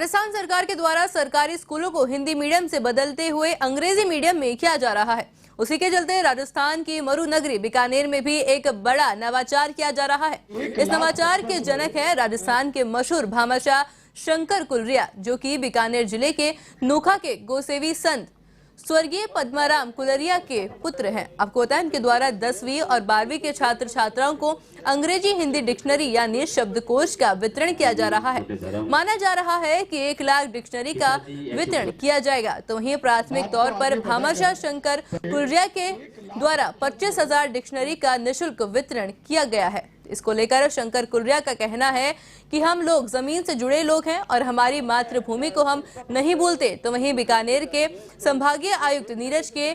राजस्थान सरकार के द्वारा सरकारी स्कूलों को हिंदी मीडियम से बदलते हुए अंग्रेजी मीडियम में किया जा रहा है। उसी के चलते राजस्थान की मरुनगरी बीकानेर में भी एक बड़ा नवाचार किया जा रहा है। इस नवाचार के जनक है राजस्थान के मशहूर भामाशाह शंकर कुलरिया, जो कि बीकानेर जिले के नोखा के गोसेवी संत स्वर्गीय पद्माराम कुलरिया के पुत्र हैं। आपको बताएं, इनके द्वारा 10वीं और 12वीं के छात्र छात्राओं को अंग्रेजी हिंदी डिक्शनरी यानी शब्दकोश का वितरण किया जा रहा है। माना जा रहा है कि 1 लाख डिक्शनरी का वितरण किया जाएगा। तो वहीं प्राथमिक तौर पर भामाशाह शंकर कुलरिया के द्वारा 25,000 डिक्शनरी का निःशुल्क वितरण किया गया है। इसको लेकर शंकर कुलरिया का कहना है कि हम लोग जमीन से जुड़े लोग हैं और हमारी मातृभूमि को हम नहीं भूलते। तो वहीं बीकानेर के संभागीय आयुक्त नीरज के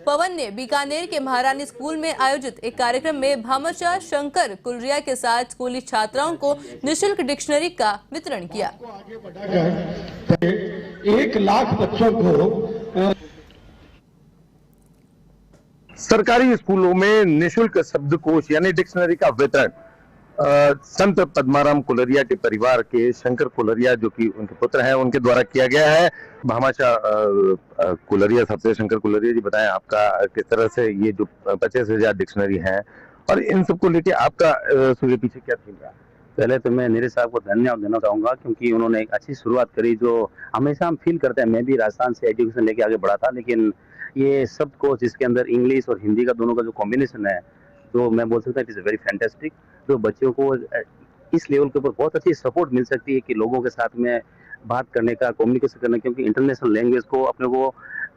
पवन ने बीकानेर के महारानी स्कूल में आयोजित एक कार्यक्रम में भामाशाह शंकर कुलरिया के साथ स्कूली छात्राओं को निःशुल्क डिक्शनरी का वितरण किया। 1 लाख बच्चों को सरकारी स्कूलों में निःशुल्क शब्दकोश यानी डिक्शनरी का वितरण संत पद्माराम कुलरिया के परिवार के शंकर कुलरिया, जो कि उनके पुत्र हैं, उनके द्वारा किया गया है। भामाशाह कुलरिया सबसे शंकर कुलरिया जी, बताएं आपका किस तरह से ये जो 25,000 डिक्शनरी हैं और इन सबको लेके आपका सूर्य पीछे क्या थीम रहा? पहले तो मैं नीरज साहब को धन्यवाद देना चाहूंगा, क्योंकि उन्होंने एक अच्छी शुरुआत करी जो हमेशा हम फील करते हैं। मैं भी राजस्थान से एजुकेशन लेके आगे बढ़ा था, लेकिन ये सब कोर्स जिसके अंदर इंग्लिश और हिंदी का दोनों का जो कॉम्बिनेशन है, तो मैं बोल सकता हूँ इट इज़ वेरी फैंटास्टिक। जो बच्चों को इस लेवल के ऊपर बहुत अच्छी सपोर्ट मिल सकती है कि लोगों के साथ में बात करने का, कम्युनिकेशन करना, क्योंकि इंटरनेशनल लैंग्वेज को अपने को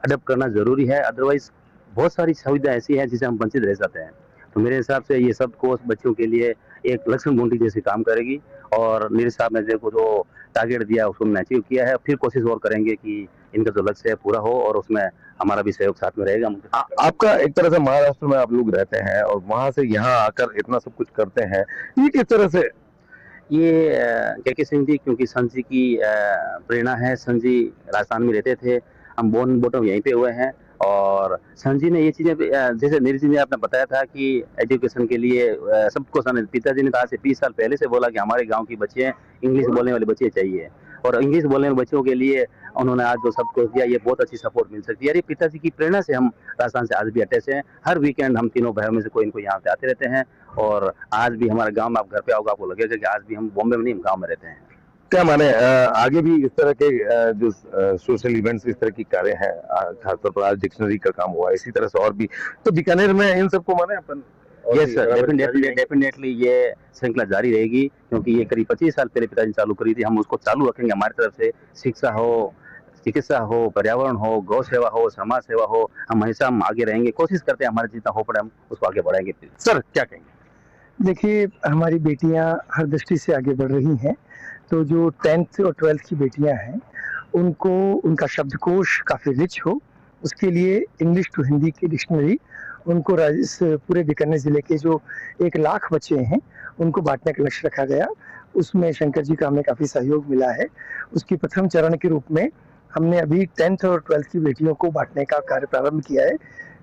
अडॉप्ट करना जरूरी है। अदरवाइज बहुत सारी सुविधा ऐसी है जिसे हम वंचित रह जाते हैं। तो मेरे हिसाब से ये सब कोर्स बच्चों के लिए एक लक्ष्मण बूटी जैसे काम करेगी और नीरज साहब ने देखो जो टारगेट दिया उसको हमने अचीव किया है। फिर कोशिश और करेंगे कि इनका जो लक्ष्य है पूरा हो और उसमें हमारा भी सहयोग साथ में रहेगा। आपका एक तरह से महाराष्ट्र में आप लोग रहते हैं और वहां से यहाँ आकर इतना सब कुछ करते हैं, ये किस तरह से? ये के सिंह जी, क्योंकि संत जी की प्रेरणा है। संत जी राजस्थान में रहते थे, हम बोर्न बॉटम यहीं पे हुए हैं और संत जी ने ये चीजें, जैसे नीरज जी ने आपने बताया था कि एजुकेशन के लिए सबको पिताजी ने कहा से 20 साल पहले से बोला कि हमारे गांव की बच्चे इंग्लिश बोलने वाले बच्चे चाहिए, और इंग्लिश बोलने वाले बच्चों के लिए उन्होंने आज जो सब कुछ दिया, ये बहुत अच्छी सपोर्ट मिल सकती है। ये पिताजी की प्रेरणा से हम राजस्थान से आज भी अटैच हैं। हर वीकेंड हम तीनों भाइयों में से कोई इनको यहाँ पे आते रहते हैं और आज भी हमारे गाँव में आप घर पे आओगे आपको लगेगा कि आज भी हम बॉम्बे में नहीं, हम गाँव में रहते हैं। क्या माने आगे भी इस तरह के जो सोशल इवेंट्स, इस तरह की कार्य हैं, खासतौर पर आज डिक्शनरी का काम हुआ, इसी तरह से और भी तो बीकानेर में इन सबको माने अपन? यस सर, डेफिनेटली ये श्रृंखला जारी रहेगी, क्योंकि ये करीब 25 साल पहले पिताजी चालू करी थी। हम उसको चालू रखेंगे हमारी तरफ से। शिक्षा हो, चिकित्सा हो, पर्यावरण हो, गौ सेवा हो, समाज सेवा हो, हम हमेशा हम आगे रहेंगे। कोशिश करते हैं हमारे जितना हो पड़े हम उसको आगे बढ़ाएंगे। सर क्या कहेंगे? देखिए, हमारी बेटियां हर दृष्टि से आगे बढ़ रही हैं। तो जो 10th और 12th की बेटियां हैं, उनको उनका शब्दकोश काफ़ी रिच हो, उसके लिए इंग्लिश टू हिंदी की डिक्शनरी उनको इस पूरे बीकानेर ज़िले के जो 1 लाख बच्चे हैं उनको बांटने का लक्ष्य रखा गया। उसमें शंकर जी का हमें काफ़ी सहयोग मिला है। उसकी प्रथम चरण के रूप में हमने अभी 10th और 12th की बेटियों को बांटने का कार्य प्रारंभ किया है।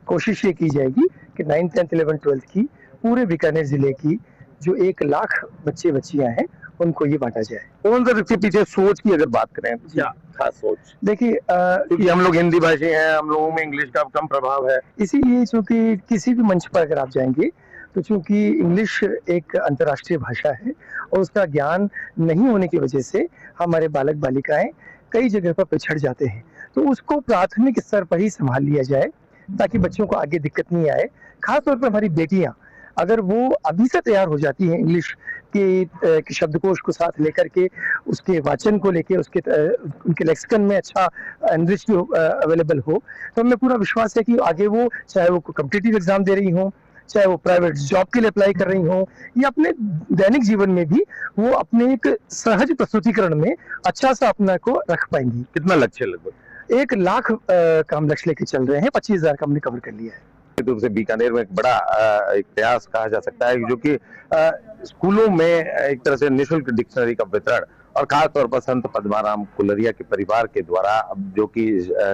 कोशिश ये की जाएगी कि 9th, 10th, 11th, 12th की पूरे बीकानेर ज़िले की जो 1 लाख बच्चे बच्चियां हैं उनको ये बांटा जाए। कौन सा इसके पीछे सोच की अगर बात करें, क्या खास सोच? देखिए, क्योंकि हम लोग हिंदी भाषी हैं, हम लोगों में इंग्लिश का कम प्रभाव है, इसीलिए चूंकि किसी भी मंच पर अगर आप जाएंगे तो चूंकि इंग्लिश एक अंतर्राष्ट्रीय भाषा है और उसका ज्ञान नहीं होने की वजह से हमारे बालक बालिकाएं कई जगह पर पिछड़ जाते हैं। तो उसको प्राथमिक स्तर पर ही संभाल लिया जाए ताकि बच्चों को आगे दिक्कत नहीं आए। खासतौर पर हमारी बेटियां अगर वो अभी से तैयार हो जाती हैं इंग्लिश के शब्दकोश को साथ लेकर के, उसके वाचन को लेके, उनके लेक्सिकन में अच्छा एनरिच अवेलेबल हो, तो हमें पूरा विश्वास है कि आगे वो, चाहे वो कॉम्पिटिटिव एग्जाम दे रही हो, चाहे वो प्राइवेट जॉब के लिए अप्लाई कर रही हो, या अपने दैनिक जीवन में भी वो अपने एक सहज प्रस्तुतिकरण में अच्छा सा अपना को रख पाएंगी। कितना लक्ष्य? लगभग 1 लाख का हम लक्ष्य लेके चल रहे हैं। 25,000 का हमने कवर कर लिया है। रूप से बीकानेर में एक बड़ा एक प्रयास कहा जा सकता है, जो कि स्कूलों में एक तरह से निःशुल्क डिक्शनरी का वितरण, और खास तौर पर संत पद्माराम कुलरिया के परिवार के द्वारा, जो कि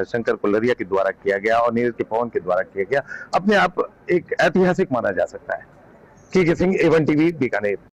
शंकर कुलरिया के द्वारा किया गया और नीरज के पवन के द्वारा किया गया, अपने आप एक ऐतिहासिक माना जा सकता है। के सिंह, A1 टीवी, बीकानेर।